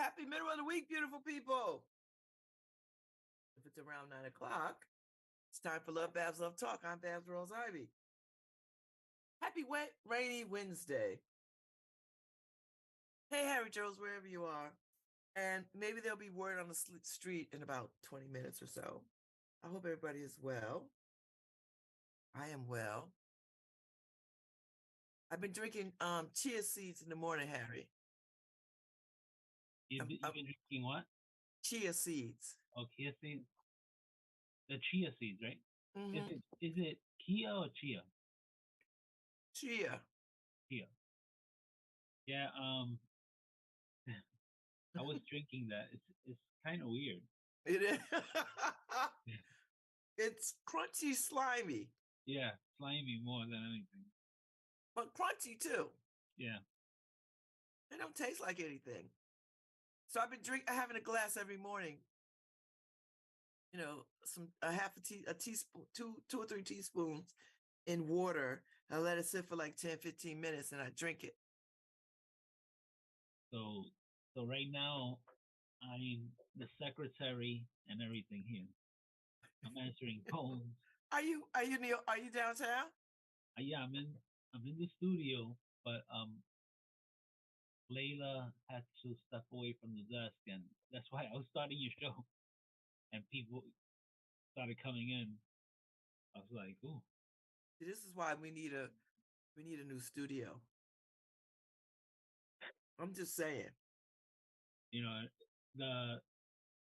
Happy middle of the week, beautiful people. If it's around 9 o'clock, it's time for LoveBabz, LoveTalk. I'm Babz Rawls-Ivy. Happy wet, rainy Wednesday. Hey, Harry Joes, wherever you are. And maybe there'll be word on the street in about 20 minutes or so. I hope everybody is well. I am well. I've been drinking chia seeds in the morning, Harry. You've been drinking what? Chia seeds. Oh, chia seeds. The chia seeds, right? Mm-hmm. Is it Kia or Chia? Chia. Chia. Yeah. I was drinking that. It's kind of weird. It is. It's crunchy, slimy. Yeah, slimy more than anything. But crunchy too. Yeah. They don't taste like anything. So I've been having a glass every morning. You know, a teaspoon, two or three teaspoons in water. I let it sit for like 10, 15 minutes and I drink it. So right now I'm the secretary and everything here. I'm answering phones. Are you downtown? Yeah, I'm in the studio, but Layla had to step away from the desk, and that's why I was starting your show, and people started coming in. I was like, "Ooh, this is why we need a new studio." I'm just saying. You know, the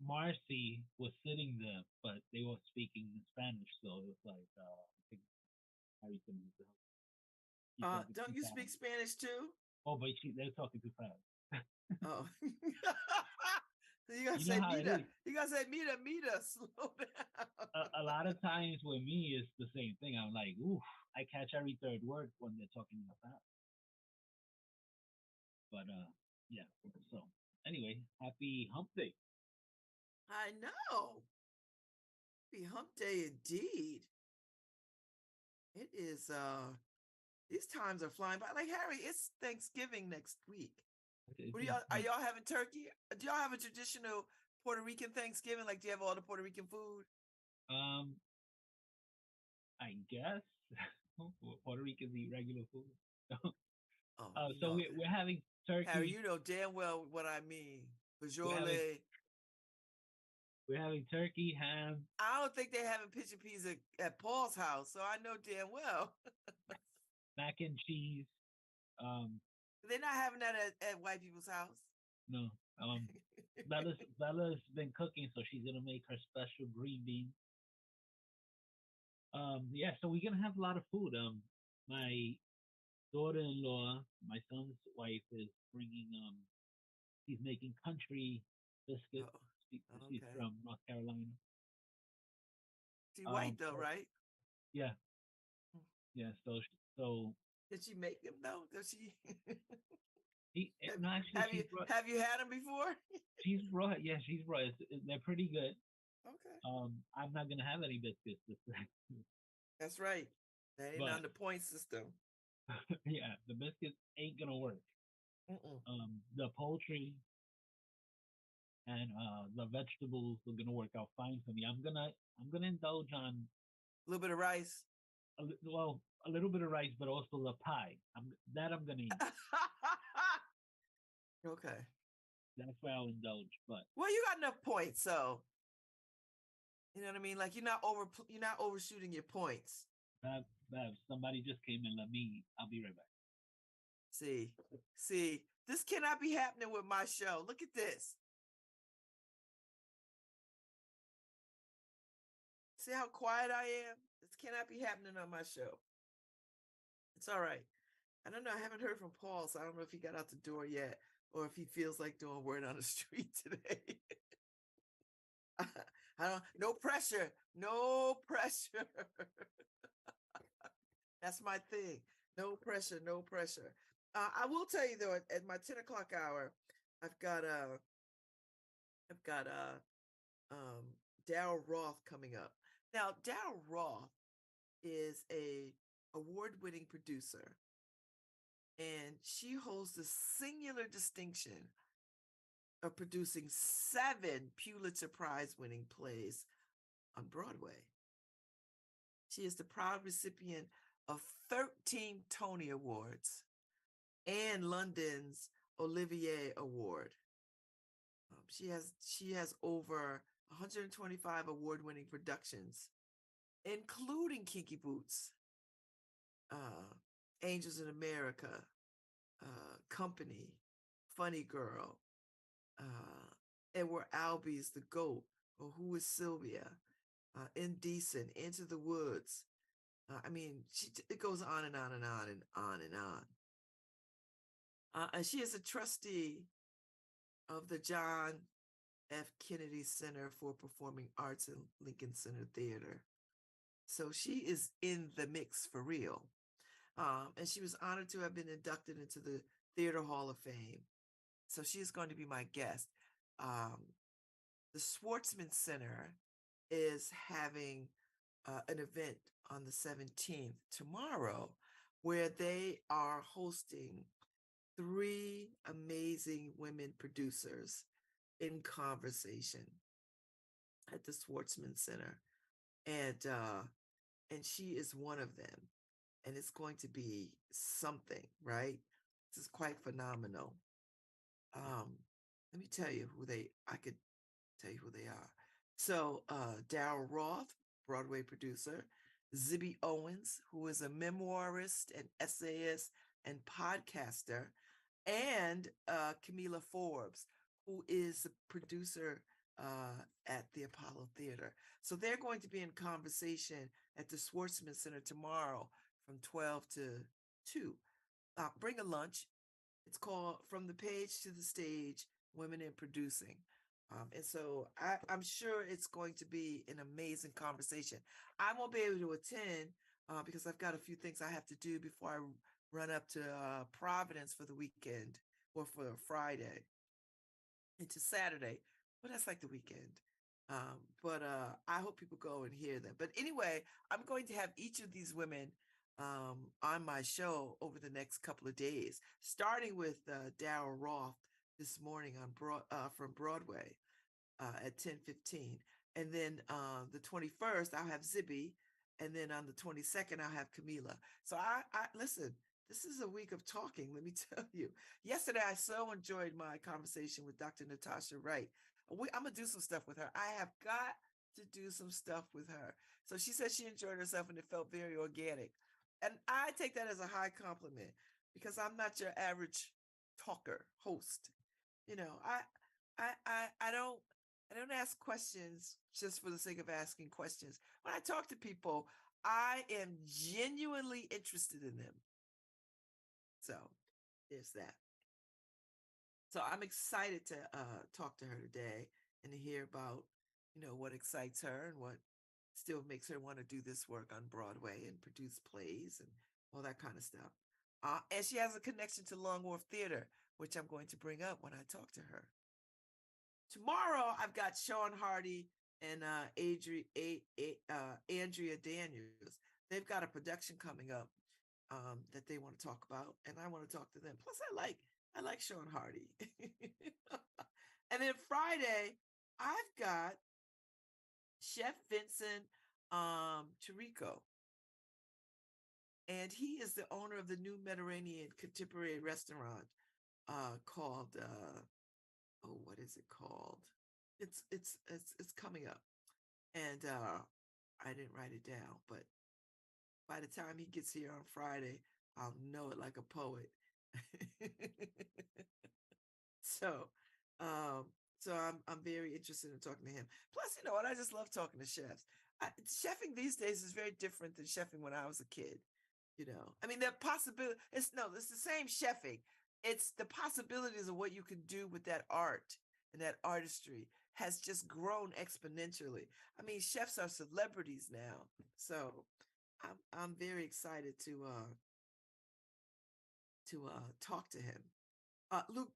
Marcy was sitting there, but they were speaking in Spanish, so it was like, I think Harry's gonna need to help. Don't you speak Spanish too? Oh, but they're talking too fast. Oh. You gotta say Mita. You gotta say Mita, slow down. A lot of times with me, it's the same thing. I'm like, ooh, I catch every third word when they're talking about that. But yeah. So anyway, happy hump day. I know. Happy hump day indeed. It is these times are flying by. Like, Harry, it's Thanksgiving next week. Are y'all having turkey? Do y'all have a traditional Puerto Rican Thanksgiving? Like, do you have all the Puerto Rican food? I guess Puerto Ricans eat regular food. Oh, so we're having turkey. Harry, you know damn well what I mean. Fajole. We're having turkey, ham. I don't think they're having pigeon peas at Paul's house, so I know damn well. Mac and cheese. They're not having that at white people's house. No. Bella's been cooking, so she's gonna make her special green beans. Yeah, so we're gonna have a lot of food. My daughter-in-law, my son's wife, is bringing. She's making country biscuits. She's from North Carolina. She's white though, right? Yeah. Yeah. So. Did she make them though? Does she? Actually, have you had them before? She's brought. Yeah, she's brought. They're pretty good. Okay. I'm not gonna have any biscuits this time. That's right. That ain't on the point system. Yeah, the biscuits ain't gonna work. The poultry and the vegetables are gonna work out fine for me. I'm gonna indulge on a little bit of rice. A little bit of rice, but also the pie. I'm gonna eat. Okay. That's where I'll indulge. But you got enough points, so you know what I mean. Like you're not overshooting your points. Somebody just came and let me eat. I'll be right back. See, this cannot be happening with my show. Look at this. See how quiet I am? This cannot be happening on my show. It's all right. I don't know. I haven't heard from Paul, so I don't know if he got out the door yet or if he feels like doing word on the street today. No pressure. No pressure. That's my thing. No pressure. No pressure. I will tell you though, at my 10 o'clock hour, I've got Daryl Roth coming up. Now, Daryl Roth is a award-winning producer, and she holds the singular distinction of producing 7 Pulitzer Prize winning plays on Broadway. She is the proud recipient of 13 Tony Awards and London's Olivier Award. She has over 125 award-winning productions, including Kinky Boots, Angels in America, Company, Funny Girl, Edward Albee's The Goat, or Who is Sylvia, Indecent, Into the Woods. I mean, it goes on and on and on and on and on. And she is a trustee of the John F. Kennedy Center for Performing Arts in Lincoln Center Theater. So she is in the mix for real. And she was honored to have been inducted into the Theater Hall of Fame. So she is going to be my guest. The Schwartzman Center is having an event on the 17th, tomorrow, where they are hosting 3 amazing women producers in conversation at the Schwartzman Center. And she is one of them. And it's going to be something, right? This is quite phenomenal. Let me tell you I could tell you who they are. So Darryl Roth, Broadway producer, Zibby Owens, who is a memoirist and essayist and podcaster, and Camila Forbes, who is a producer at the Apollo Theater. So they're going to be in conversation at the Schwartzman Center tomorrow from 12 to 2. Bring a lunch. It's called From the Page to the Stage, Women in Producing. And so I'm sure it's going to be an amazing conversation. I won't be able to attend because I've got a few things I have to do before I run up to Providence for the weekend, or for Friday into Saturday. But that's like the weekend. But I hope people go and hear them. But anyway, I'm going to have each of these women on my show over the next couple of days, starting with Darryl Roth this morning from Broadway at 10:15. And then the 21st, I'll have Zibby. And then on the 22nd, I'll have Camila. So I listen, this is a week of talking, let me tell you. Yesterday, I so enjoyed my conversation with Dr. Natasha Wright. I'm going to do some stuff with her. I have got to do some stuff with her. So she said she enjoyed herself and it felt very organic. And I take that as a high compliment, because I'm not your average talker, host. You know, I don't ask questions just for the sake of asking questions. When I talk to people, I am genuinely interested in them. So there's that. So I'm excited to talk to her today and to hear about, what excites her and what still makes her want to do this work on Broadway and produce plays and all that kind of stuff. And she has a connection to Long Wharf Theater, which I'm going to bring up when I talk to her. Tomorrow, I've got Sean Hardy and Andrea Daniels. They've got a production coming up that they want to talk about, and I want to talk to them. Plus, I like Sean Hardy. And then Friday, I've got Chef Vincent Chirico. And he is the owner of the new Mediterranean contemporary restaurant called what is it called? It's coming up. And I didn't write it down, but by the time he gets here on Friday, I'll know it like a poet. So I'm very interested in talking to him. Plus, you know what? I just love talking to chefs. Chefing these days is very different than chefing when I was a kid. I mean, the possibility, it's the same chefing. It's the possibilities of what you can do with that art and that artistry has just grown exponentially. I mean, chefs are celebrities now. So I'm very excited to talk to him. Luke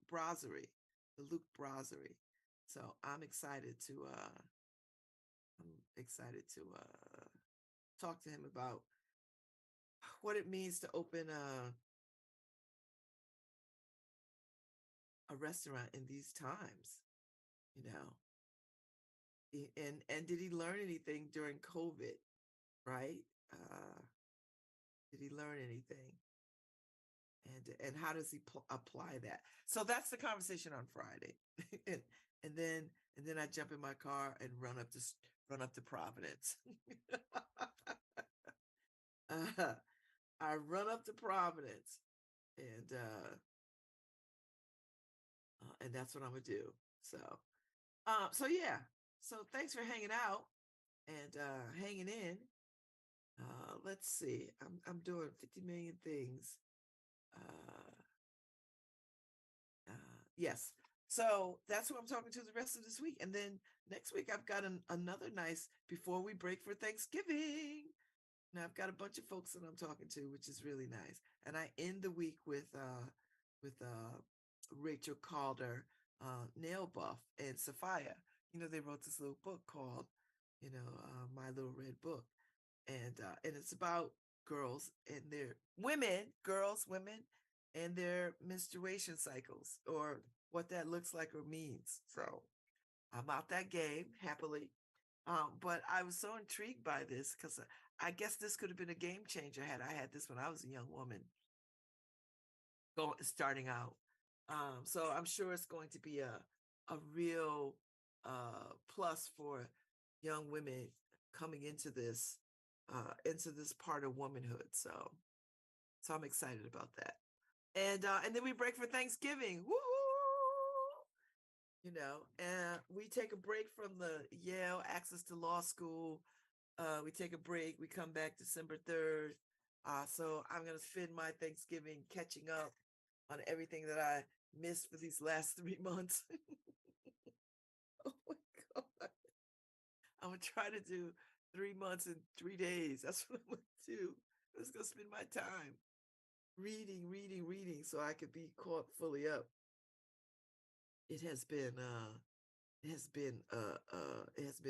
Brasserie. So I'm excited to talk to him about what it means to open restaurant in these times, you know. And did he learn anything during COVID, right? Uh, did he learn anything? And how does he apply that? So that's the conversation on Friday. and and then and then I jump in my car and run up to Providence. uh, I run up to Providence, and that's what I'm gonna do. So yeah. So thanks for hanging out and hanging in. Let's see. I'm doing 50 million things. Uh, yes. So that's who I'm talking to the rest of this week. And then next week, I've got another nice before we break for Thanksgiving. Now I've got a bunch of folks that I'm talking to, which is really nice. And I end the week with Rachel Calder, Nail Buff, and Sophia. You know, they wrote this little book called, My Little Red Book, and it's about women, and their menstruation cycles, or what that looks like or means. So I'm out that game happily. But I was so intrigued by this because I guess this could have been a game changer had I had this when I was a young woman starting out. So I'm sure it's going to be a real plus for young women coming into this part of womanhood. So I'm excited about that. And then we break for Thanksgiving. Woo! And we take a break from the Yale Access to Law School. We take a break. We come back December 3rd. So I'm going to spend my Thanksgiving catching up on everything that I missed for these last 3 months. Oh my God. I'm going to try to do 3 months in 3 days. That's what I'm going to do. I'm just going to spend my time reading, so I could be caught fully up. It has been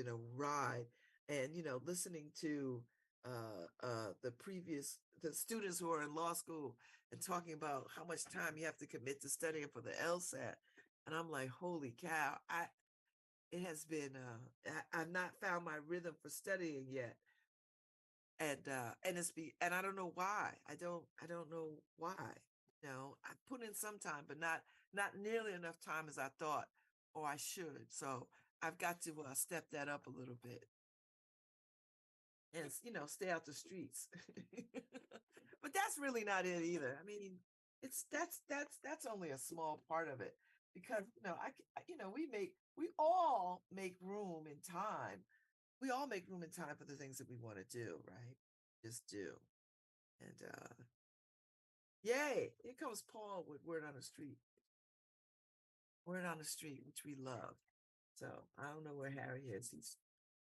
a ride, and listening to the students who are in law school and talking about how much time you have to commit to studying for the LSAT, and I'm like, holy cow! It has been I've not found my rhythm for studying yet, and I don't know why. I don't know why. I put in some time, but not nearly enough time as I thought or I should. So I've got to step that up a little bit and stay out the streets. But that's really not it either. I mean, that's only a small part of it, because we all make room in time. We all make room in time for the things that we want to do, right? Just do. And yay, here comes Paul with Word on the Street. Word on the Street, which we love. So I don't know where Harry is. He's,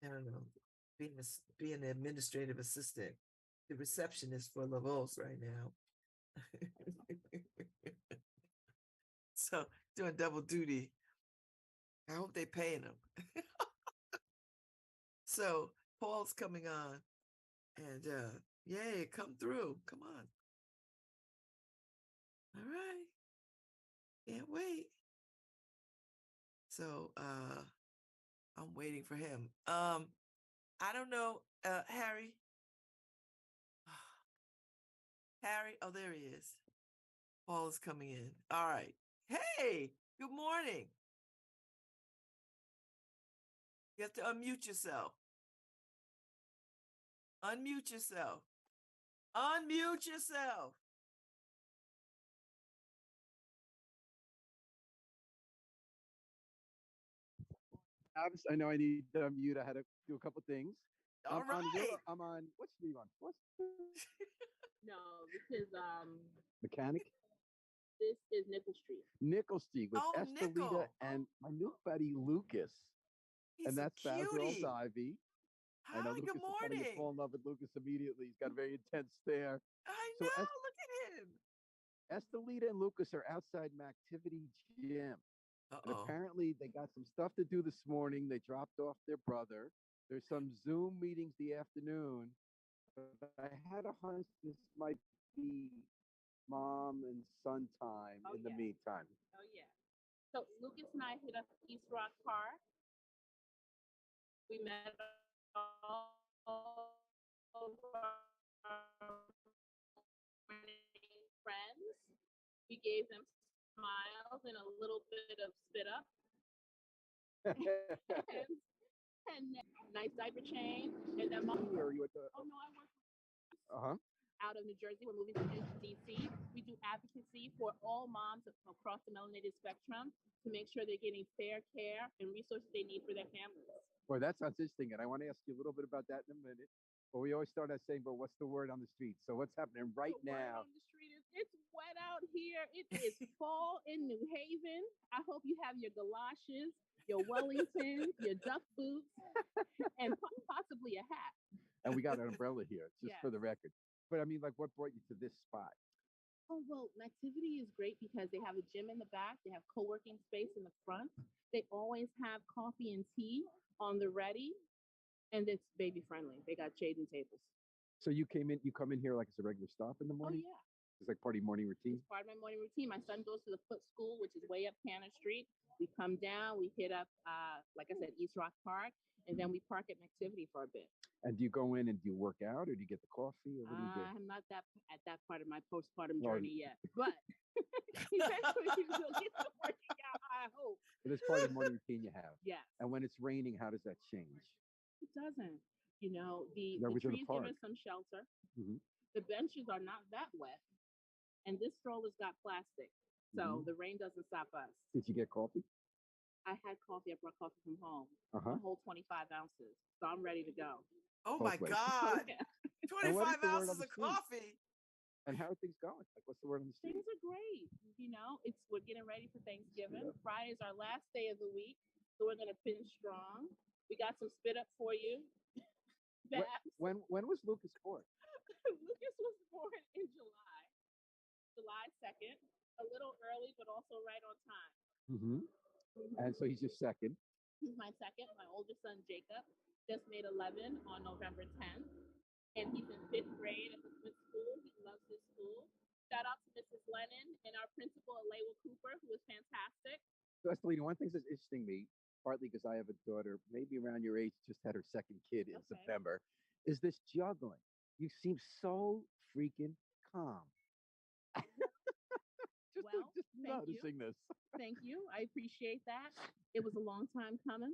I don't know, being an administrative assistant, the receptionist for LoveBabz right now. So doing double duty. I hope they paying him. So Paul's coming on, and yay, come through. Come on. All right. Can't wait. So I'm waiting for him. I don't know, Harry. Harry, oh, there he is. Paul is coming in. All right. Hey, good morning. You have to unmute yourself. Unmute yourself. Unmute yourself. I know I need to unmute. I had to do a couple things. All right. I'm on. What's the on? What's No, this is Mechanic? This is Nickel Street. Nickel Street with Estelita Nickel. and my new buddy Lucas. He's and that's Babz Rawls-Ivy. Hi, I know good Lucas is going to morning. fall in love with Lucas immediately. He's got a very intense stare. I know. Look at him. Estelita and Lucas are outside Mactivity Gym. And Uh-oh. apparently they got some stuff to do this morning. They dropped off their brother. There's some Zoom meetings the afternoon. But I had a hunch this might be mom and son time in the meantime. Oh, yeah. So Lucas and I hit up East Rock Park. We met all of our friends. We gave them smiles and a little bit of spit up. and nice diaper change. And then mom. Where are you at the? Oh no, I work Uh huh. out of New Jersey. We're moving to DC. We do advocacy for all moms across the melanated spectrum to make sure they're getting fair care and resources they need for their families. Well, that sounds interesting, and I want to ask you a little bit about that in a minute. But we always start out saying, "But what's the word on the street?" So what's happening right The word now? on the street is it's wet out here. It is fall in New Haven. I hope you have your galoshes, your Wellingtons, your duck boots, and possibly a hat. And we got an umbrella here, just for Yes. the record. But I mean, like, what brought you to this spot? Oh, well, Activity is great because they have a gym in the back, they have co-working space in the front. They always have coffee and tea on the ready, and it's baby friendly. They got shade and tables. So you come in here like it's a regular stop in the Oh morning? yeah. It's like part of your morning routine? It's part of my morning routine. My son goes to the foot school, which is way up Cannon Street. We come down, we hit up, like I said, East Rock Park, and then we park at Activity for a bit. And do you go in and do you work out, or do you get the coffee, or what do you do? I'm not at that part of my postpartum Well, journey yet, but eventually we'll get to working out, I hope. But it's part of the morning routine you have. Yes. And when it's raining, how does that change? It doesn't. You know, the That was in the trees give park. us some shelter. Mhm. The benches are not that wet. And this stroller's got plastic. So Mhm. the rain doesn't stop us. Did you get coffee? I had coffee. I brought coffee from home. Uh-huh. A whole 25 ounces. So I'm ready to go. Oh my Both ways. God. Yeah. And what is 25 the word on ounces the of street? coffee. And how are things going? Like, what's the word on the street? Things are great. You know, we're getting ready for Thanksgiving. Friday's our last day of the week. So we're gonna finish strong. We got some spit up for you. Babz. When was Lucas born? Lucas was born in July 2nd. A little early, but also right on time. Mm-hmm. And so he's your second. He's my second. My older son, Jacob, just made 11 on November 10th. And he's in 5th grade at the Smith School. He loves his school. Shout out to Mrs. Lennon and our principal, Alewa Cooper, who was fantastic. So, Estelina, one thing that's interesting me, partly because I have a daughter, maybe around your age, just had her second kid in Okay. September, is this juggling. You seem so freaking calm. Well, just thank you. noticing this. Thank you. I appreciate that. It was a long time coming.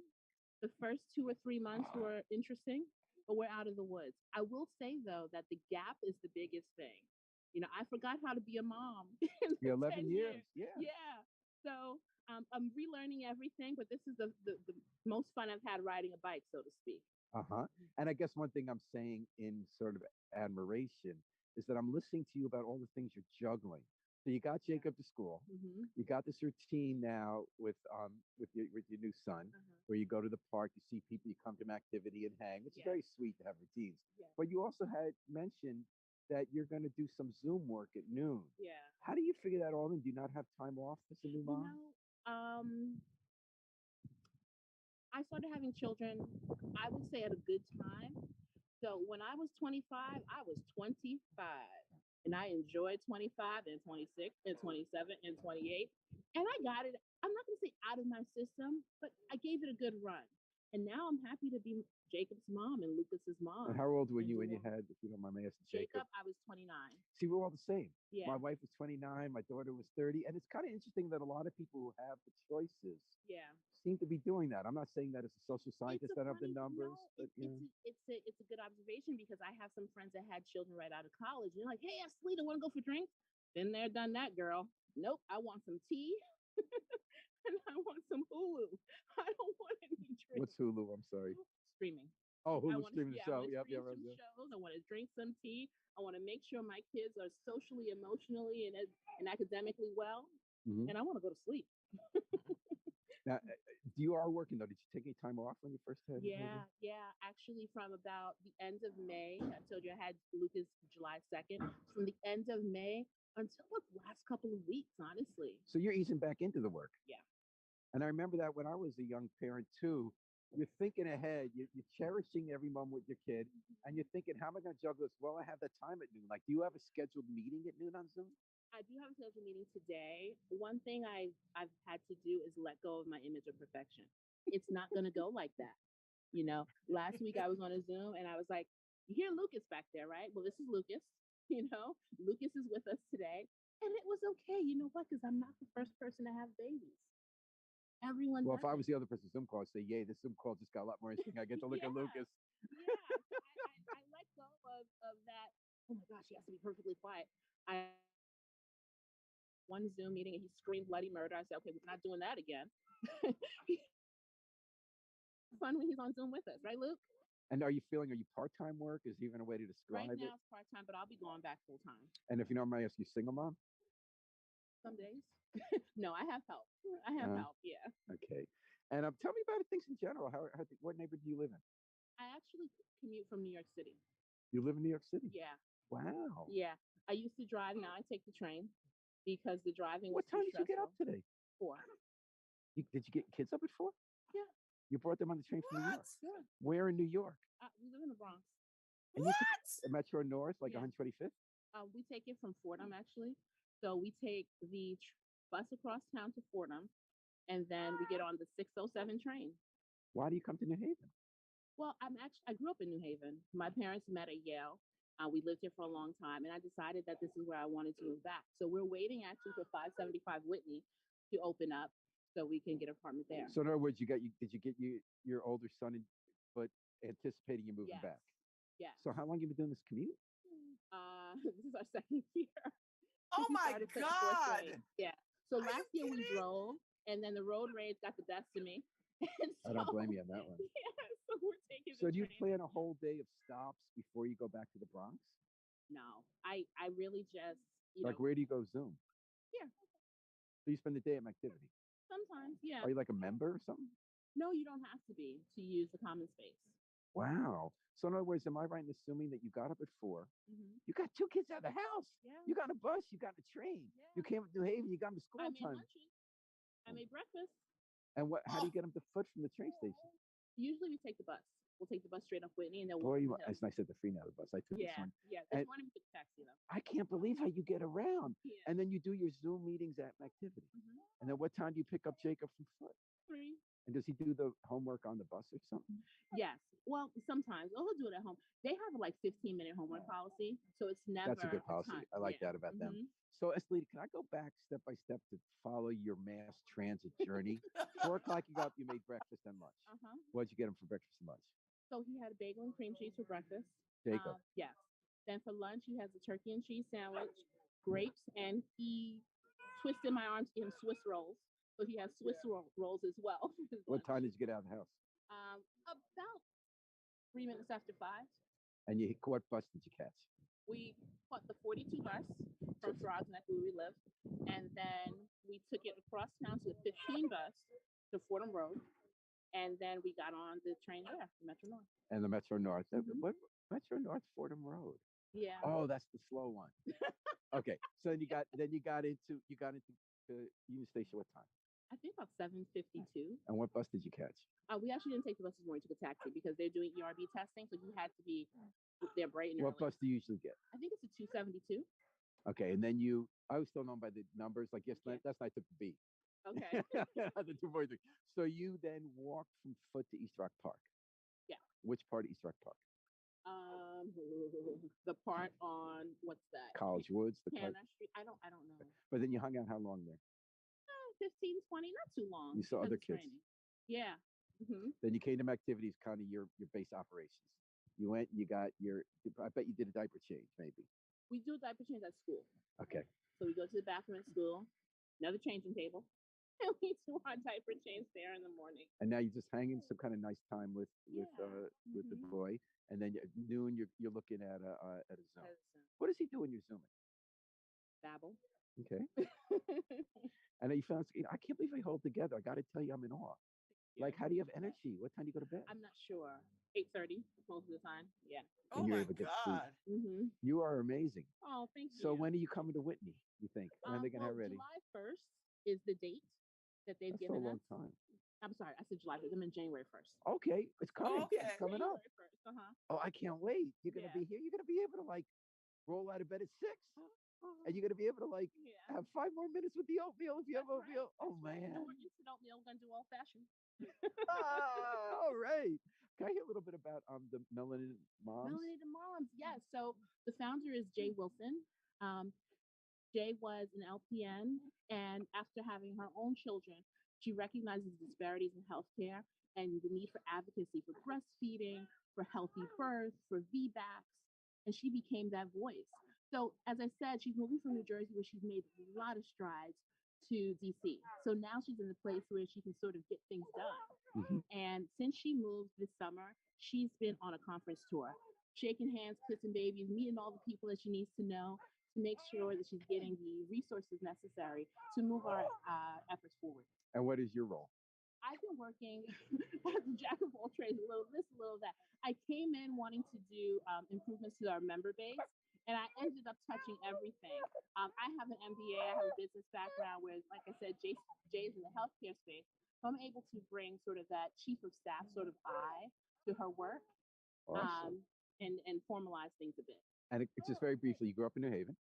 The first 2 or 3 months were interesting, but we're out of the woods. I will say, though, that the gap is the biggest thing. You know, I forgot how to be a mom. In Yeah, the 11 10 years. Yeah. Yeah. So I'm relearning everything, but this is the most fun I've had riding a bike, so to speak. Uh-huh. And I guess one thing I'm saying in sort of admiration is that I'm listening to you about all the things you're juggling. So you got Jacob to school. Mm-hmm. You got this routine now with your new son, where you go to the park, you see people, you come to an activity and hang, which is Yeah. very sweet to have routines. Yeah. But you also had mentioned that you're going to do some Zoom work at noon. Yeah. How do you figure that all in? Do you not have time off as a new You mom? know, I started having children, I would say, at a good time. So when I was 25, I was 25. And I enjoyed 25 and 26 and 27 and 28. And I got it, I'm not going to say out of my system, but I gave it a good run. And now I'm happy to be Jacob's mom and Lucas's mom. And how old were and you when you Joel. had, if you don't mind me asking, Jacob, Jacob? I was 29. See, we're all the same. Yeah. My wife was 29, my daughter was 30. And it's kind of interesting that a lot of people who have the choices Yeah. seem to be doing that. I'm not saying that as a social scientist, I don't have the numbers, but you know. It's a good observation because I have some friends that had children right out of college. And they're like, hey, Estelina, want to go for drinks? Been there, done that, girl. Nope, I want some tea and I want some Hulu. I don't want any drinks. What's Hulu? I'm sorry. Streaming. Oh, I Hulu wanna- streaming the yeah, I show. wanna Yep, stream right. some Yeah. shows. I want to drink some tea. I want to make sure my kids are socially, emotionally, and academically well. Mhm. And I want to go to sleep. Now, you are working though. Did you take any time off when you first had? the baby? Yeah. Actually, from about the end of May, I told you I had Lucas July 2nd. From the end of May until the last couple of weeks, honestly. So you're easing back into the work. Yeah. And I remember that when I was a young parent too. You're thinking ahead. You're cherishing every moment with your kid, and you're thinking, "How am I going to juggle this?" Well, I have that time at noon. Like, do you have a scheduled meeting at noon on Zoom? I do have a scheduled meeting today. One thing I've had to do is let go of my image of perfection. It's not going to go like that. Last week I was on a Zoom and I was like, you hear Lucas back there, right? Well, this is Lucas. Lucas is with us today. And it was okay. You know what? Because I'm not the first person to have babies. Everyone Well, does if I it. was the other person's Zoom call, I'd say, yay, this Zoom call just got a lot more interesting. I get to look at Yeah. Lucas. Yeah. I let go of that. Oh my gosh, he has to be perfectly quiet. I one Zoom meeting and he screamed bloody murder. I said, okay, we're not doing that again. Fun when he's on Zoom with us, right, Luke? And are you part-time work? Is even a way to Right describe it? now it's part time, but I'll be going back full time And if you don't mind, ask you single mom? some days. No, I have help. I have help. Yeah. Okay. And tell me about things in general. What neighborhood do you live in? I actually commute from New York City. You live in New York City? Yeah. Wow. Yeah. I used to drive. Now I take the train because the driving was What time too did you get up stressful. today? 4. Did you get kids up at 4? Yeah. You brought them on the train from New York? What? Yeah. Where in New York? We live in the Bronx. And you What? took Metro North, like Yeah. 125th? We take it from Fordham, actually. So we take the bus across town to Fordham, and then we get on the 607 train. Why do you come to New Haven? Well, I grew up in New Haven. My parents met at Yale. We lived here for a long time, and I decided that this is where I wanted to move back. So we're waiting actually for 575 Whitney to open up so we can get an apartment there. So in other words, did you get your older son, but anticipating you moving Yes. back? Yeah. So how long you been doing this commute? This is our second year. Oh We my started since fourth God. grade. Yeah. So Are you last year we kidding? drove, and then the road rage got the best of me. And I don't so- blame you on that one. Yeah, so we're taking So the do you train. plan a whole day of stops before you go back to the Bronx? No, I really just Like where do you go Zoom? Here. So you spend the day at activity. Sometimes, yeah. Are you like a member or something? No, you don't have to be to use the common space. Wow. So in other words, am I right in assuming that you got up at 4? Mm-hmm. You got 2 kids out of the house. Yeah. You got a bus. You got a train. Yeah. You came to New Haven. You got them to school I on made time. lunches. I made breakfast. And how do you get them to foot from the train station? Usually we take the bus. We'll take the bus straight up Whitney and then Boy, walk. it's nice that the free now the bus. I took this Yeah, one. yeah. And- This morning we took a taxi though. I can't believe how you get around. Yeah. And then you do your Zoom meetings at activity. Mhm. And then what time do you pick up Jacob from foot? 3. And does he do the homework on the bus or something? Yes. Well, sometimes. Well, he'll do it at home. They have a 15-minute homework policy, so it's never. That's a good policy. ton. I like Yeah. that about them. Mhm. So, Estelita, can I go back step by step to follow your mass transit journey? 4 o'clock, you got up, you made breakfast and lunch. Uh-huh. What'd you get him for breakfast and lunch? So he had a bagel and cream cheese for breakfast. Jacob. Yes. Then for lunch, he has a turkey and cheese sandwich, grapes, and he twisted my arm to get him Swiss rolls. So he has Swiss rolls as well. for his What lunch. time did you get out of the house? About 3 minutes after 5. And what bus did you catch? We caught the 42 bus from Frogs Neck, where we live, and then we took it across town to the 15 bus to Fordham Road, and then we got on the train there, the Metro North. And the Metro North. Mhm. What Metro North Fordham Road? Yeah. Oh, that's the slow one. Okay. So then you got into Union Station what time? I think about 7:52. And what bus did you catch? We actually didn't take the bus this morning; we took a taxi because they're doing ERB testing, so you had to be there bright and What early. bus do you usually get? I think it's a 272. Okay, and then I was still known by the numbers. Like yes, Yeah. that's night I took the B. Okay. The 243. So you then walked from Foot to East Rock Park. Yeah. Which part of East Rock Park? The part on what's that? College Woods. The part, Hannah Street. I don't know. but then you hung out how long there? 15, 20, not too long. You saw because other it's kids. training. Yeah. Hmm. Then you came to activities, kind of your base operations. You went. You got your. I bet you did a diaper change, maybe. We do a diaper change at school. Okay. So we go to the bathroom at school, another changing table, and we do our diaper change there in the morning. And now you're just hanging some kind of nice time with Yeah. the Mhm. boy, and then at noon you're looking at a Zoom. As, What does he do when you're zooming? babble. Okay. And you found I can't believe I hold together. I got to tell you, I'm in awe. Like, how do you have energy? What time do you go to bed? I'm not sure. 8:30 most of the time. Yeah. Oh And you're my able to get sleep. God. Mm-hmm. You are amazing. Oh, thank you. So when are you coming to Whitney? You think when are they gonna have ready? July 1st is the date that they've That's for a given long us. time. I'm sorry, I said July 1st. I'm in January 1st. Okay, it's coming. Okay. It's coming up. January 1st. Uh-huh. Oh, I can't wait. You're gonna Yeah. be here. You're gonna be able to like roll out of bed at 6. and you're gonna be able to like have 5 more minutes with the oatmeal if you have oatmeal. Right. Oh man! We're instant oatmeal. We're gonna do old fashioned. All right. Can I hear a little bit about the Melanated Moms? Melanated Moms, yes. So the founder is Jay Wilson. Jay was an LPN, and after having her own children, she recognizes disparities in healthcare and the need for advocacy for breastfeeding, for healthy birth, for VBACs, and she became that voice. So, as I said, she's moving from New Jersey, where she's made a lot of strides, to DC. So now she's in the place where she can sort of get things done. Mm-hmm. And since she moved this summer, she's been on a conference tour, shaking hands, kissing babies, meeting all the people that she needs to know to make sure that she's getting the resources necessary to move our efforts forward. And what is your role? I've been working as a jack of all trades, a little this, a little that. I came in wanting to do improvements to our member base, and I ended up touching everything. I have an MBA, I have a business background where, like I said, Jay's in the healthcare space. So I'm able to bring sort of that chief of staff sort of eye to her work. Awesome. And formalize things a bit. And just very briefly, you grew up in New Haven?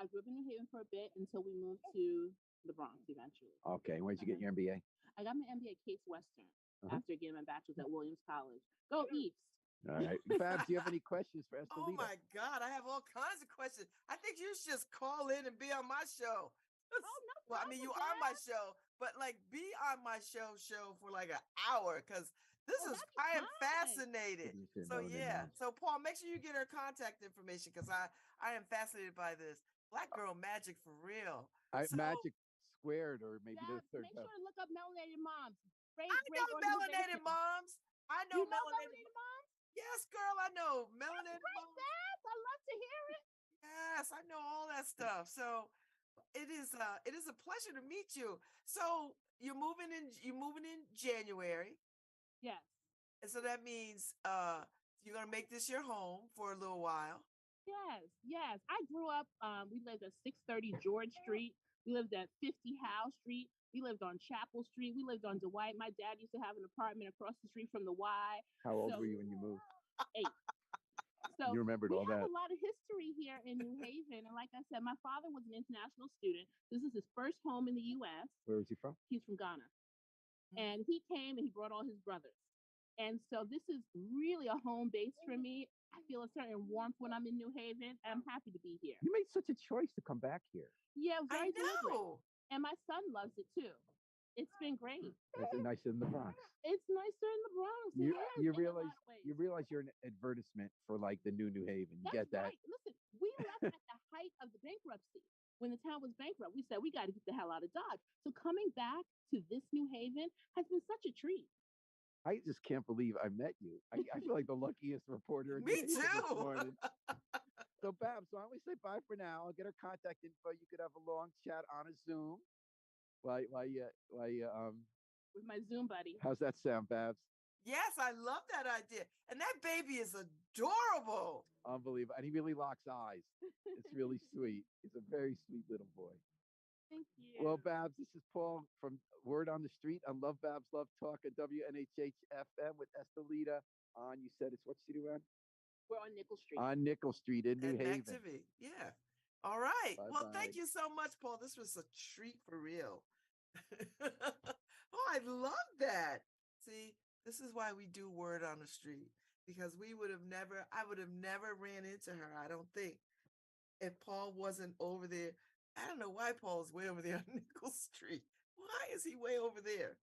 I grew up in New Haven for a bit until we moved to the Bronx eventually. Okay, where did you get your MBA? I got my MBA at Case Western after getting my bachelor's at Williams College. Go East. All right. Babz, do you have any questions for Estelita? Oh my God, I have all kinds of questions. I think you should just call in and be on my show. Oh, no. Well, I mean, you are my show, but like be on my show for like an hour because I am fascinated. So yeah. So Paul, make sure you get her contact information because I am fascinated by this. Black girl magic for real. Magic squared, or maybe the third. Make sure to look up Melanated Moms. I know Melanated Moms. I know Melanated Moms. Yes, girl, I know Melanated Moms. Babz, I love to hear it. Yes, I know all that stuff. So it is a pleasure to meet you. So you're moving in January. Yes. And so that means you're gonna make this your home for a little while. Yes. I grew up. We lived at 630 George Street. We lived at 50 Howe Street. We lived on Chapel Street. We lived on Dwight. My dad used to have an apartment across the street from the Y. How old were you when you moved? 8. So you remembered all that. We have a lot of history here in New Haven. And like I said, my father was an international student. This is his first home in the U.S. Where was he from? He's from Ghana. And he came and he brought all his brothers. And so this is really a home base for me. I feel a certain warmth when I'm in New Haven. I'm happy to be here. You made such a choice to come back here. Yeah, very deliberate. And my son loves it too. It's been great. It's nicer than the Bronx. It's nicer in the Bronx. You realize you're an advertisement for like the new Haven. You get that? Right. Listen, we left at the height of the bankruptcy. When the town was bankrupt, we said we got to get the hell out of Dodge. So coming back to this New Haven has been such a treat. I just can't believe I met you. I feel like the luckiest reporter in Me too. This morning. So Babz, why don't we say bye for now? I'll get her contact info. You could have a long chat on a Zoom. With my Zoom buddy. How's that sound, Babz? Yes, I love that idea. And that baby is adorable. Unbelievable. And he really locks eyes. It's really sweet. He's a very sweet little boy. Thank you. Well, Babz, this is Paul from Word on the Street on LoveBabz, LoveTalk at WNHH FM with Estelita on, you said it's what city we're on? We're on Nickel Street. On Nickel Street in New Haven. Activity. Yeah. All right. Bye-bye. Well, thank you so much, Paul. This was a treat for real. Oh, I love that. See, this is why we do Word on the Street, because I would have never ran into her, I don't think, if Paul wasn't over there. I don't know why Paul's way over there on Nickel Street. Why is he way over there?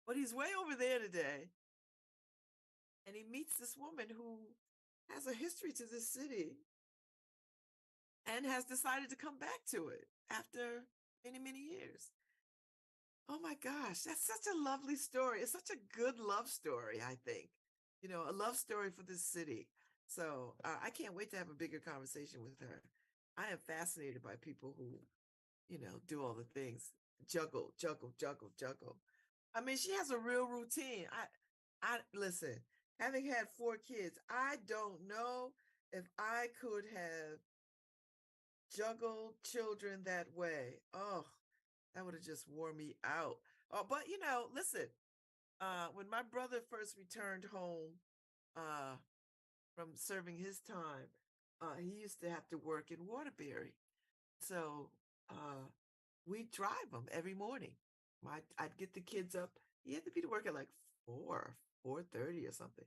But he's way over there today. And he meets this woman who has a history to this city and has decided to come back to it after many, many years. Oh my gosh, that's such a lovely story. It's such a good love story, I think. You know, a love story for this city. So I can't wait to have a bigger conversation with her. I am fascinated by people who, you know, do all the things. Juggle. I mean, she has a real routine. I listen, having had 4 kids, I don't know if I could have juggled children that way. Oh, that would have just wore me out. Oh, but you know, listen, when my brother first returned home from serving his time, he used to have to work in Waterbury. So we drive him every morning. I'd get the kids up. He had to be to work at like 4:30 or something.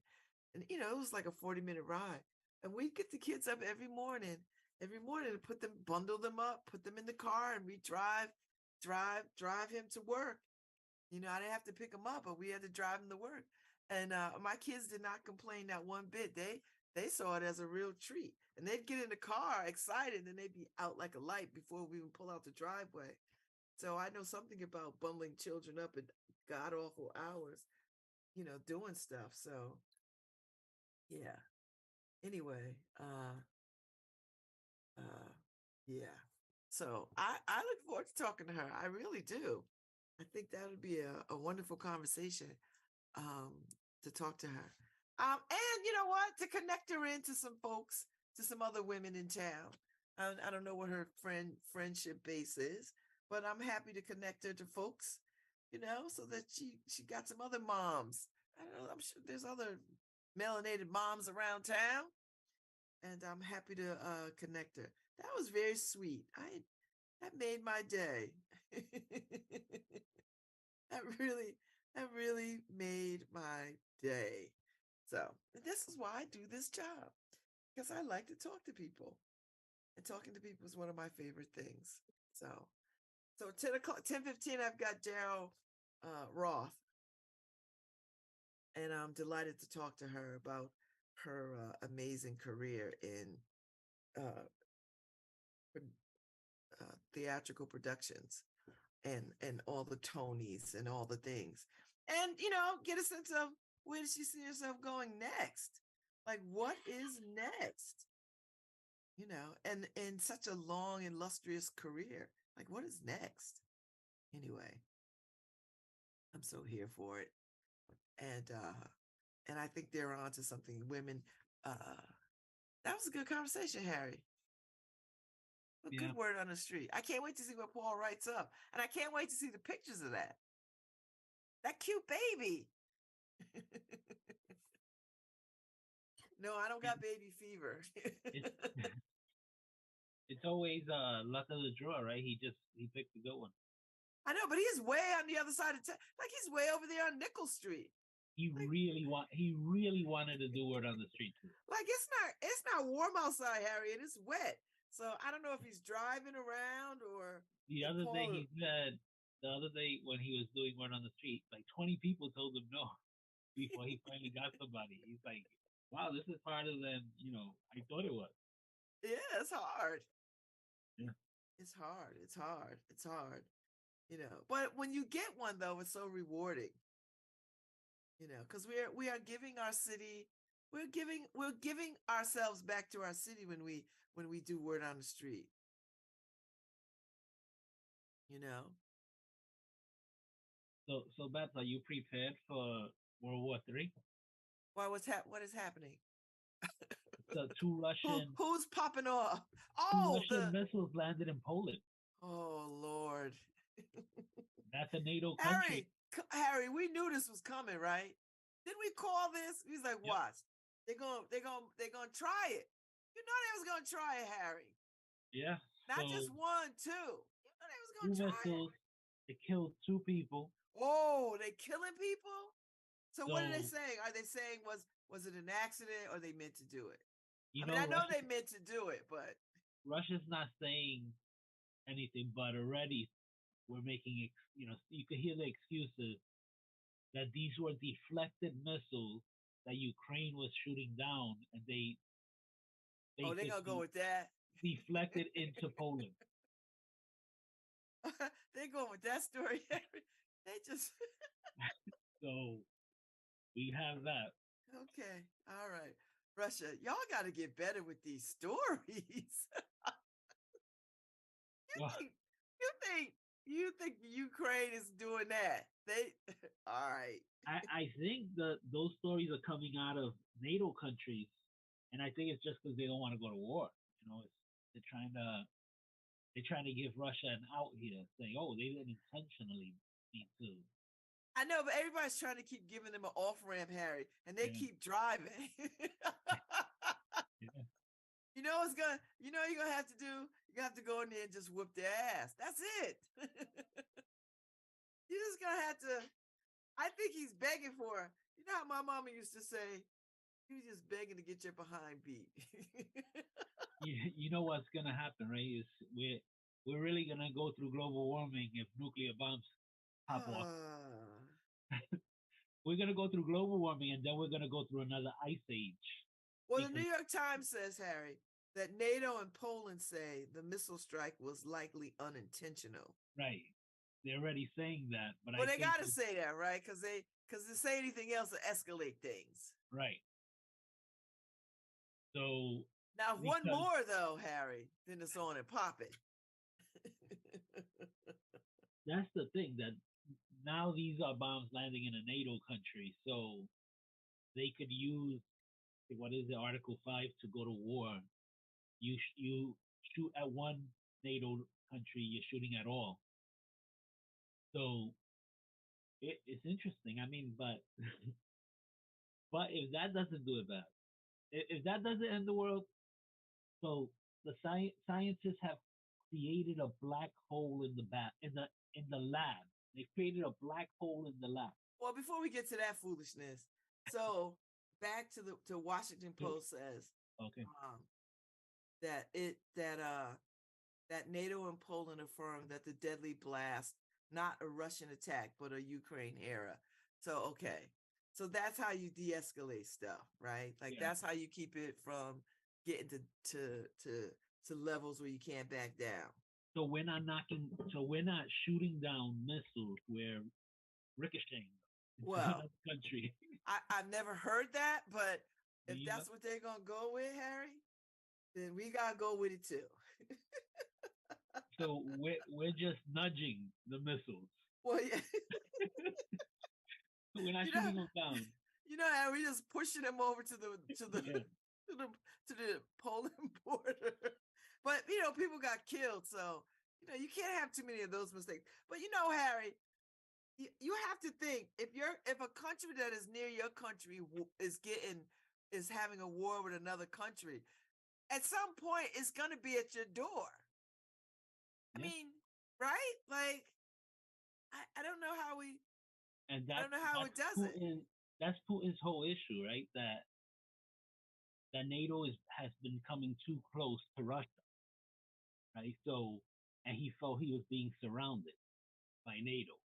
And, you know, it was like a 40-minute ride. And we'd get the kids up every morning and put them, bundle them up, put them in the car, and we drive him to work. You know, I didn't have to pick him up, but we had to drive him to work. And my kids did not complain that one bit. They saw it as a real treat. And they'd get in the car excited, and they'd be out like a light before we would pull out the driveway. So I know something about bundling children up at god awful hours, you know, doing stuff. So yeah. Anyway, yeah. So I look forward to talking to her. I really do. I think that would be a wonderful conversation to talk to her. And you know what? To connect her into some folks, to some other women in town. I don't know what her friendship base is, but I'm happy to connect her to folks, you know, so that she got some other moms. I don't know, I'm sure there's other melanated moms around town, and I'm happy to connect her. That was very sweet. That made my day. that really made my day. So this is why I do this job, because I like to talk to people, and talking to people is one of my favorite things. So 10:15, I've got Daryl Roth, and I'm delighted to talk to her about her amazing career in theatrical productions and all the Tonys and all the things, and you know, get a sense of where does she see herself going next? Like, what is next? You know, and in such a long, illustrious career, like, what is next? Anyway, I'm so here for it, and I think they're on to something. Women, that was a good conversation, Harry. A good word on the street. I can't wait to see what Paul writes up, and I can't wait to see the pictures of that cute baby. No, I don't got baby fever. It's always luck of the draw, right? He picked a good one. I know, but he's way on the other side of town. Like, he's way over there on Nickel Street. He really wanted to do word on the street too. Like, it's not warm outside, Harry, and it's wet. So I don't know if he's driving around or. The other day he said, when he was doing word on the street, like 20 people told him no before he finally got somebody. He's like, wow, this is harder than, you know, I thought it was. Yeah, it's hard. Yeah. It's hard. You know, but when you get one though, it's so rewarding. You know, because we are giving our city, we're giving ourselves back to our city when we do word on the street. You know. So Babz, are you prepared for World War III? Why? What is happening? The two Russian who's popping off? Oh, Russian missiles landed in Poland. Oh Lord. That's a NATO country. Harry, we knew this was coming, right? Didn't we call this? He's like, yep. Watch. They're gonna try it. You know they was gonna try it, Harry. Yeah. Not just one, two. You know they was gonna try missiles, it. They killed 2 people. Oh, they killing people? So what are they saying? Are they saying was it an accident or they meant to do it? I know they meant to do it, but Russia's not saying anything, but already we're making, you know, you could hear the excuses that these were deflected missiles that Ukraine was shooting down, and they they're gonna go with that. Deflected into Poland. They're going with that story. They just so we have that. Okay, all right, Russia, y'all got to get better with these stories. You think Ukraine is doing that? All right. I think that those stories are coming out of NATO countries, and I think it's just because they don't want to go to war. You know, they're trying to give Russia an out here, saying, "Oh, they didn't intentionally mean to." I know, but everybody's trying to keep giving them an off ramp, Harry, and they keep driving. You you're gonna have to do. You have to go in there and just whoop their ass. That's it. You're just gonna have to. I think he's begging for her. You know how my mama used to say, "You just begging to get your behind beat." You know what's gonna happen, right? Is we're really gonna go through global warming if nuclear bombs pop off. We're gonna go through global warming, and then we're gonna go through another ice age. Well, the New York Times says, Harry, that NATO and Poland say the missile strike was likely unintentional. Right. They're already saying that, but well, they got to say that, right? Because they say anything else will escalate things. Right. So now, one more though, Harry, then it's on and popping. That's the thing, that now these are bombs landing in a NATO country, so they could use what is it, Article 5 to go to war. You shoot at one NATO country, you're shooting at all. So it's interesting. I mean, but but if that doesn't do it bad, if that doesn't end the world, so the scientists have created a black hole in the lab. They created a black hole in the lab. Well, before we get to that foolishness, so back to Washington Post says that NATO and Poland affirmed that the deadly blast, not a Russian attack, but a Ukraine era. So so that's how you de-escalate stuff, right? Like that's how you keep it from getting to levels where you can't back down. So we're not shooting down missiles, we're ricocheting into another country. I've never heard that, but if that's what they're gonna go with, Harry, then we gotta go with it too. So we're just nudging the missiles. Well, yeah. We're not shooting them down. How we just pushing them over to the Poland border. But people got killed, so you can't have too many of those mistakes. But Harry, you have to think, if a country that is near your country is having a war with another country, at some point it's gonna be at your door. I mean, right? Like, I don't know how we. And I don't know how it does it. That's Putin's whole issue, right? That NATO has been coming too close to Russia, right? So, and he felt he was being surrounded by NATO.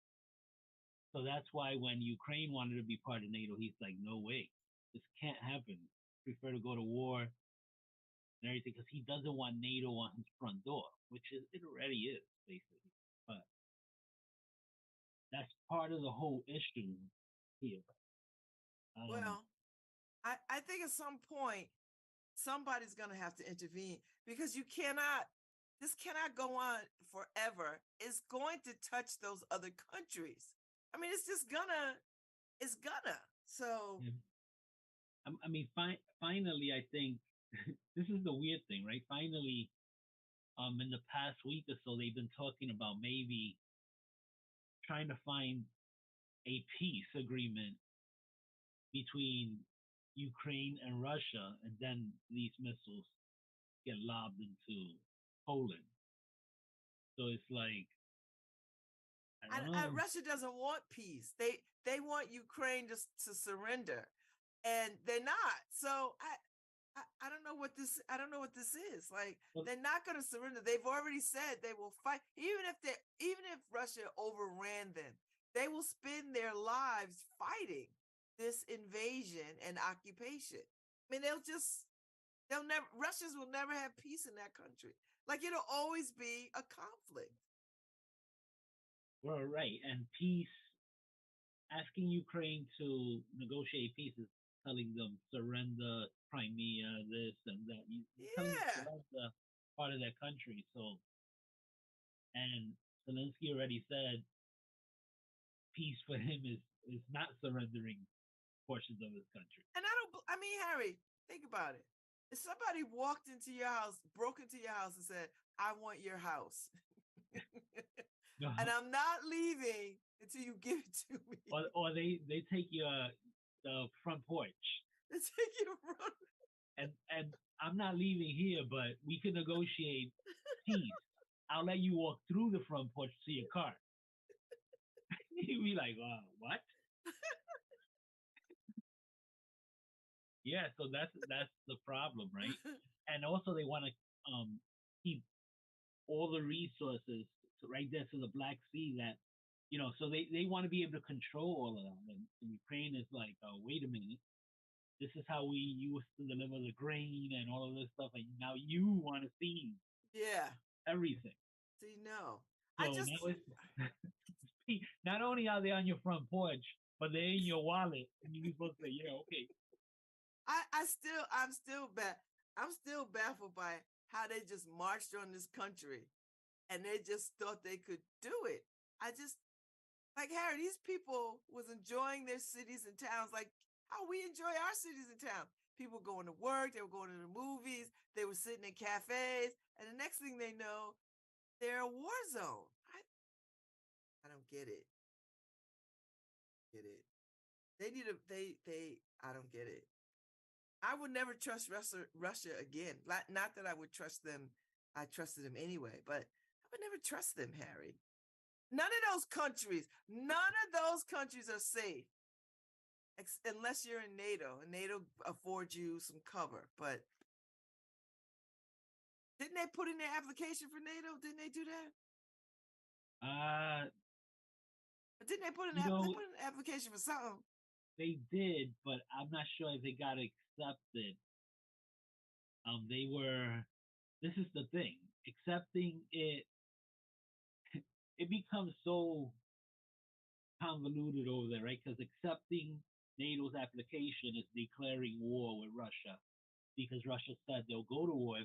So that's why when Ukraine wanted to be part of NATO, he's like, no way, this can't happen. Prefer to go to war and everything, because he doesn't want NATO on his front door, which it already is, basically. But that's part of the whole issue here. Well, I think at some point somebody's going to have to intervene, because this cannot go on forever. It's going to touch those other countries. I mean, it's gonna. So, I mean, finally, I think this is the weird thing, right? Finally, in the past week or so, they've been talking about maybe trying to find a peace agreement between Ukraine and Russia, and then these missiles get lobbed into Poland. So it's like, Russia doesn't want peace. They want Ukraine to surrender, and they're not. So I don't know what this. I don't know what this is. Like, they're not going to surrender. They've already said they will fight, even if Russia overran them. They will spend their lives fighting this invasion and occupation. I mean, Russians will never have peace in that country. Like, it'll always be a conflict. Well, right. And peace, asking Ukraine to negotiate peace is telling them surrender Crimea, this and that. Telling them to surrender part of their country. So, and Zelensky already said peace for him is not surrendering portions of his country. And Harry, think about it. If somebody broke into your house and said, I want your house, and I'm not leaving until you give it to me. Or they take the front porch. They take your front. And I'm not leaving here, but we can negotiate peace. I'll let you walk through the front porch to your car. You'd be like, what? Yeah, so that's the problem, right? And also they want to keep all the resources right there to the Black Sea that so they want to be able to control all of that. And Ukraine is like, oh, wait a minute, this is how we used to deliver the grain and all of this stuff, and now you want to seize everything. See, no, So I just now it's not only are they on your front porch, but they're in your wallet, and you're supposed to say, yeah, okay. I'm still baffled by how they just marched on this country and they just thought they could do it. I just, like, Harry, these people was enjoying their cities and towns like how we enjoy our cities and towns. People going to work, they were going to the movies, they were sitting in cafes, and the next thing they know, they're a war zone. I don't get it. They need I don't get it. I would never trust Russia again. Not that I would trust them. I trusted them anyway, but I would never trust them, Harry. None of those countries are safe unless you're in NATO, and NATO affords you some cover. But didn't they put in their application for NATO? Didn't they do that? Didn't they put in an application for something? They did, but I'm not sure if they got accepted. This is the thing, accepting it becomes so convoluted over there, right? Because accepting NATO's application is declaring war with Russia, because Russia said they'll go to war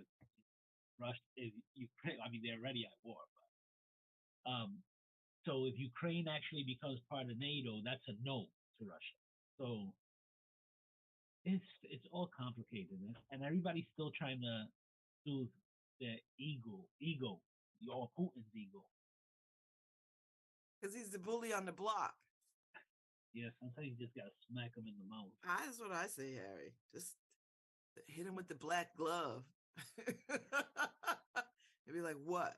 if Ukraine. I mean, they're already at war, but so if Ukraine actually becomes part of NATO, that's a no to Russia. So it's all complicated, and everybody's still trying to soothe their ego, or Putin's ego. Because he's the bully on the block. Yeah, sometimes you just gotta smack him in the mouth. That's what I say, Harry. Just hit him with the black glove. And be like, what?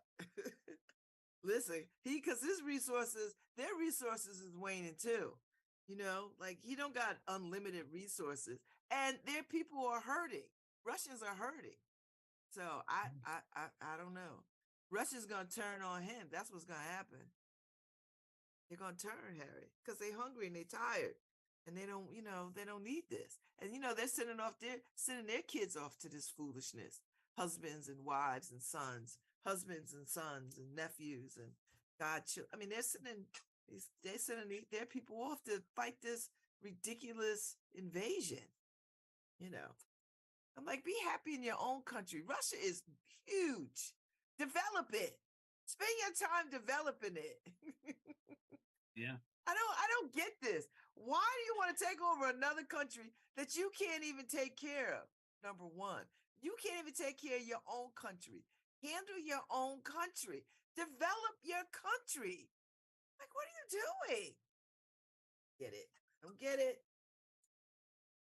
Listen, because their resources is waning too. Like he don't got unlimited resources, and their people are hurting. Russians are hurting. So I don't know. Russia's gonna turn on him. That's what's gonna happen. They're gonna turn, Harry, because they're hungry and they're tired, and they don't need this. And they're sending their kids off to this foolishness. Husbands and wives and sons, husbands and sons and nephews and godchildren. I mean, they're sending their people off to fight this ridiculous invasion. I'm like, be happy in your own country. Russia is huge. Develop it. Spend your time developing it. Yeah. I don't get this. Why do you want to take over another country that you can't even take care of? Number one, you can't even take care of your own country. Handle your own country. Develop your country. Like, what are you doing? Get it? Don't get it.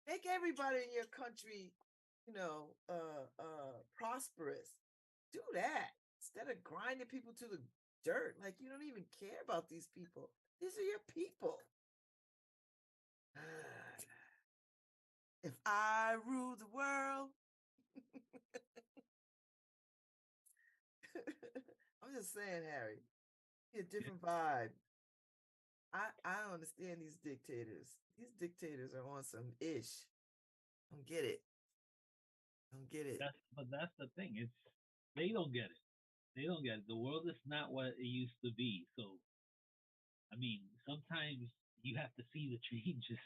Make everybody in your country, prosperous. Do that instead of grinding people to the dirt. Like, you don't even care about these people. These are your people. If I rule the world. I'm just saying, Harry, a different vibe. I don't understand these dictators. These dictators are on some ish. Don't get it. But that's the thing. They don't get it. They don't get it. The world is not what it used to be. So, I mean, sometimes you have to see the changes.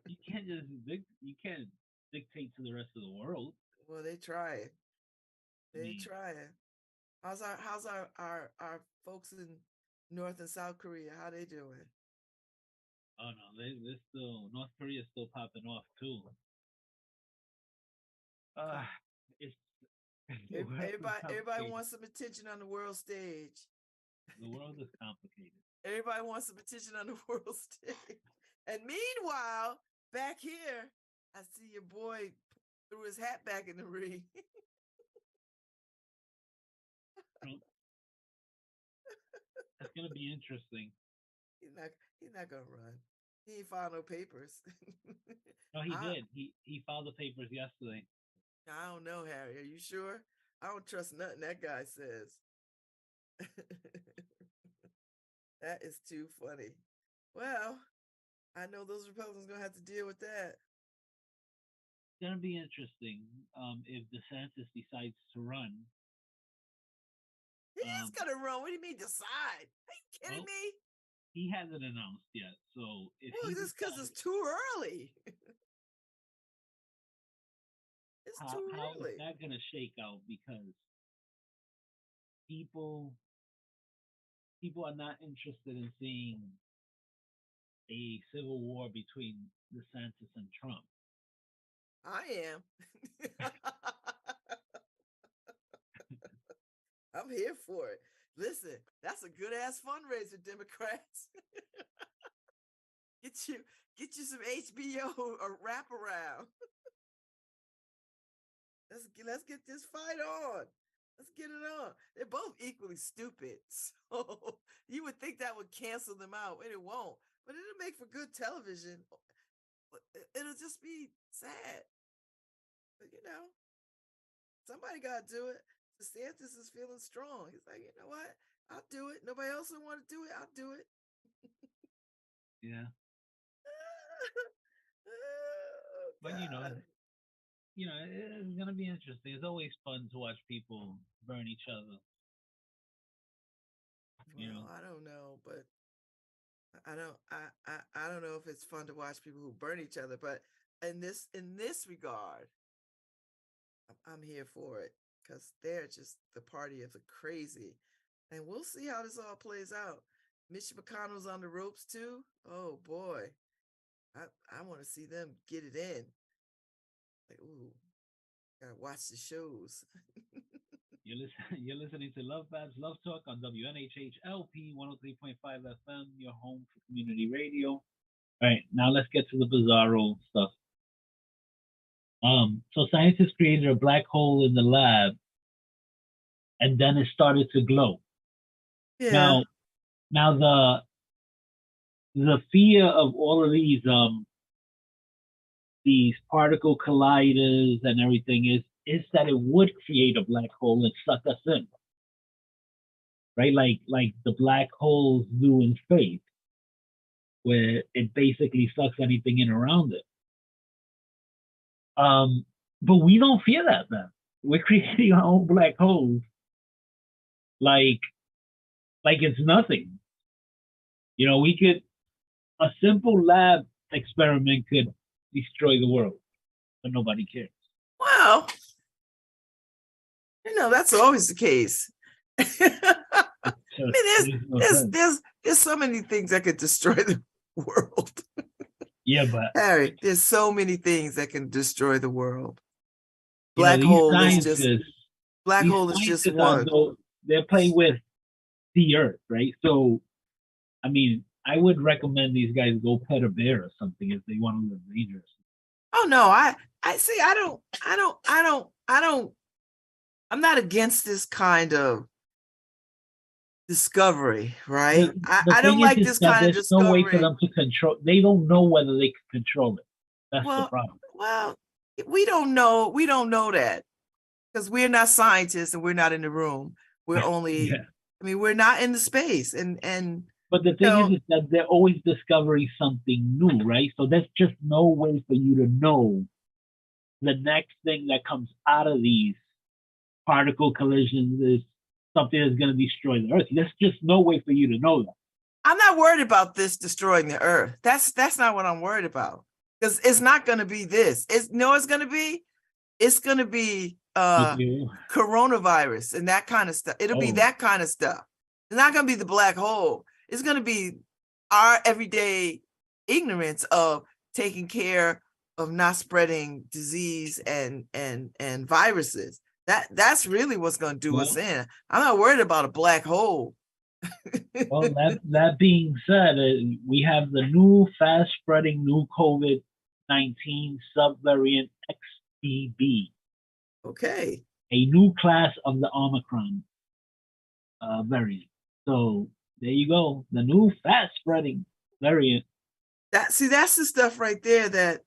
You can't dictate to the rest of the world. Well, they try it. Try it. How's our folks in North and South Korea? How they doing? Oh no, they're still, North Korea is still popping off too. It's everybody wants some attention on the world stage. The world is complicated. Everybody wants some attention on the world stage. And meanwhile, back here, I see your boy Threw his hat back in the ring. That's gonna be interesting. He's not gonna run. He ain't filed no papers. No, he did. He filed the papers yesterday. I don't know, Harry. Are you sure? I don't trust nothing that guy says. That is too funny. Well, I know those Republicans are gonna have to deal with that. It's gonna be interesting if DeSantis decides to run. He is gonna run. What do you mean decide? Are you kidding me? He hasn't announced yet, so if it's because it's too early. It's too early. How is that gonna shake out? Because people are not interested in seeing a civil war between DeSantis and Trump. I am. I'm here for it. Listen, that's a good ass fundraiser, Democrats. Get you some HBO or wraparound. Let's get this fight on. Let's get it on. They're both equally stupid. So you would think that would cancel them out, and it won't. But it'll make for good television. It'll just be sad. But somebody got to do it. DeSantis is feeling strong. He's like, you know what? I'll do it. Nobody else will want to do it. I'll do it. Yeah. Oh, but it's gonna be interesting. It's always fun to watch people burn each other. I don't know, but I don't know if it's fun to watch people who burn each other. But in this regard, I'm here for it because they're just the party of the crazy, and we'll see how this all plays out. Mitch McConnell's on the ropes too. Oh boy, I want to see them get it in. Like, ooh, gotta watch the shows. You're listening to LoveBabz, LoveTalk on WNHH-LP 103.5 FM, your home for community radio. All right, now let's get to the bizarro stuff. So scientists created a black hole in the lab, and then it started to glow. Yeah. Now the fear of all of these particle colliders and everything is that it would create a black hole and suck us in, right? Like the black holes do in space, where it basically sucks anything in around it. But we don't fear that then. We're creating our own black holes like it's nothing. A simple lab experiment could destroy the world, but nobody cares. Well, that's always the case. I mean, there's so many things that could destroy the world. Yeah, but Harry, there's so many things that can destroy the world. Black hole is just one. They're playing with the Earth, right? So, I mean, I would recommend these guys go pet a bear or something if they want to live dangerous. Oh no, I see. I'm not against this kind of discovery, right? I don't like this kind of discovery. There's no way for them to control. They don't know whether they can control it. That's the problem. Well, we don't know. We don't know that because we're not scientists and we're not in the room. We're only. Yeah. I mean, we're not in the space, and. But the thing is that they're always discovering something new, right? So there's just no way for you to know the next thing that comes out of these particle collisions is something that's going to destroy the Earth. There's just no way for you to know that. I'm not worried about this destroying the Earth. That's not what I'm worried about. Because it's not going to be this. It's going to be? It's going to be coronavirus and that kind of stuff. It'll be that kind of stuff. It's not going to be the black hole. It's going to be our everyday ignorance of taking care of not spreading disease and viruses. That's really what's going to do us in. I'm not worried about a black hole. Well, that being said, we have the new fast-spreading new COVID-19 subvariant XBB. Okay. A new class of the Omicron variant. So there you go, the new fast spreading variant. That's the stuff right there that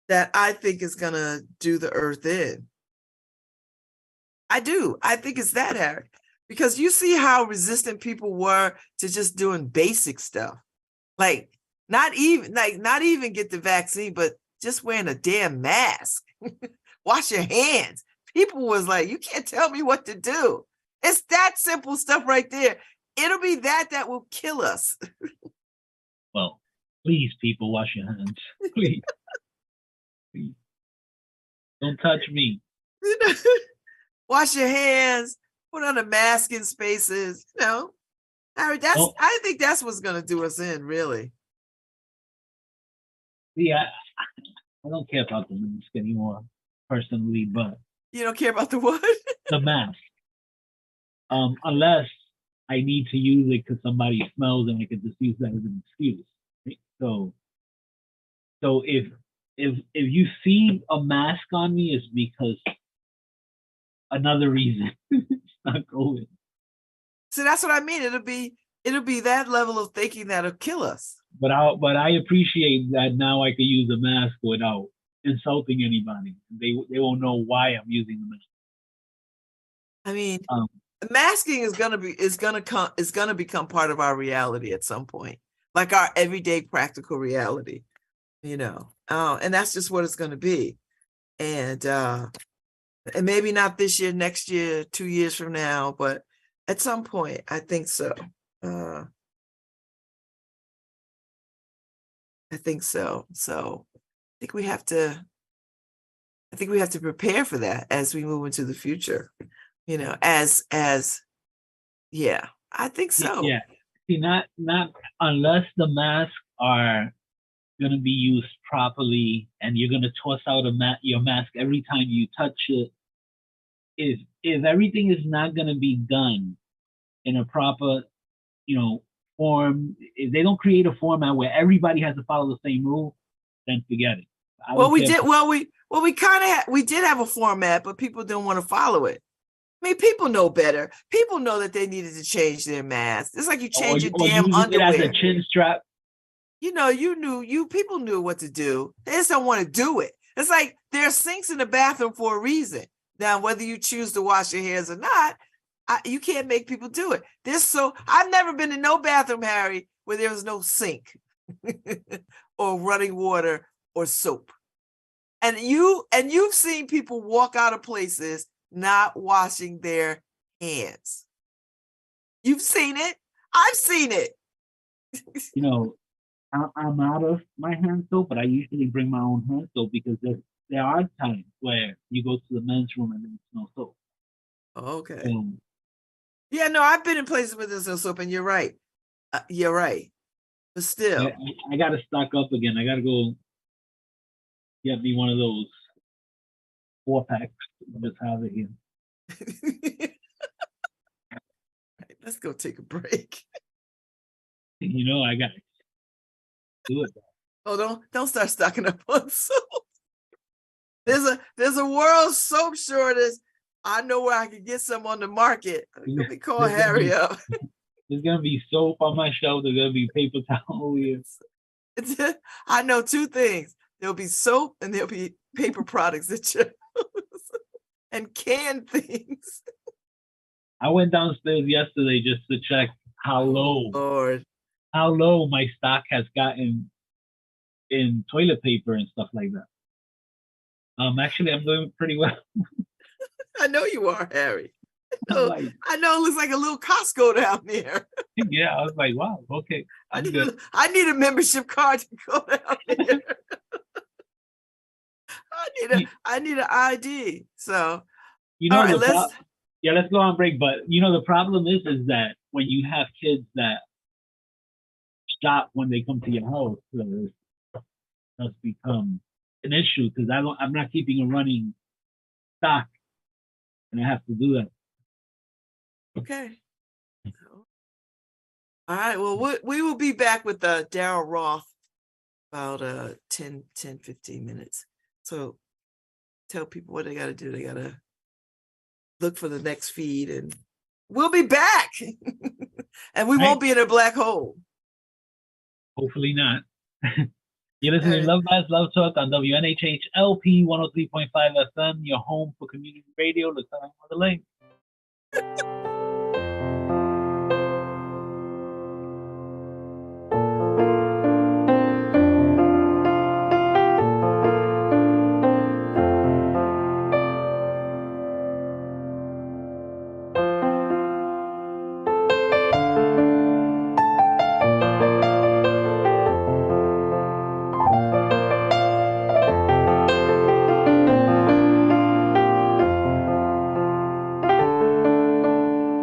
that I think is gonna do the earth in. I do. I think it's that, Harry, because you see how resistant people were to just doing basic stuff, like not even get the vaccine, but just wearing a damn mask. Wash your hands. People was like, you can't tell me what to do. It's that simple stuff right there. It'll be that will kill us. Well, please, people, wash your hands. Please. Please. Don't touch me. Wash your hands, put on a mask in spaces, Harry, I think that's what's gonna do us in, really. Yeah, I don't care about the mask anymore, personally, but you don't care about the what? The mask. Unless I need to use it because somebody smells and I can just use that as an excuse. So if you see a mask on me, it's because another reason. It's not COVID. So that's what I mean. It'll be that level of thinking that'll kill us. But I appreciate that now I can use a mask without insulting anybody. They won't know why I'm using the mask. I mean, masking is gonna become part of our reality at some point, like our everyday practical reality, and that's just what it's gonna be. And maybe not this year, next year, 2 years from now, but at some point, I think so. I think so. So I think we have to prepare for that as we move into the future. Yeah, I think so. Yeah. See, not unless the masks are going to be used properly and you're going to toss out your mask every time you touch it. If everything is not going to be done in a proper, form, if they don't create a format where everybody has to follow the same rule, then forget it. We did have a format, but people didn't want to follow it. I mean, people know better. People know that they needed to change their mask. It's like you change your damn underwear. It as a chin strap. People knew what to do. They just don't want to do it. It's like there are sinks in the bathroom for a reason. Now, whether you choose to wash your hands or not, you can't make people do it. I've never been in no bathroom, Harry, where there was no sink or running water or soap. And you've seen people walk out of places not washing their hands. You've seen it. I've seen it. I'm out of my hand soap, but I usually bring my own hand soap because there are times where you go to the men's room and there's no soap. Okay. Yeah, no, I've been in places where there's no soap, and you're right. But still. I got to stock up again. I got to go get me one of those 4-packs. Just have it here. Let's go take a break. I got to do it. Oh, don't start stocking up on soap. There's a world soap shortage. I know where I can get some on the market. Let me call Harry up. There's gonna be soap on my shelf. There's gonna be paper towels. I know 2 things. There'll be soap and there'll be paper products at your house and canned things. I went downstairs yesterday just to check how low my stock has gotten in toilet paper and stuff like that. Actually, I'm doing pretty well. I know you are, Harry. I know it looks like a little Costco down there. Yeah, I was like, wow, okay. I need a membership card to go down there. I need an ID. So let's go on break. But the problem is that when you have kids that shop when they come to your house, it does become an issue because I'm not keeping a running stock, and I have to do that. Okay. All right. Well, we will be back with Daryl Roth about 15 minutes. So tell people what they got to do. They got to look for the next feed, and we'll be back. And we won't be in a black hole. Hopefully not. You're listening to LoveBabz, Love Talk on WNHH LP 103.5 FM, your home for community radio. Look on the link.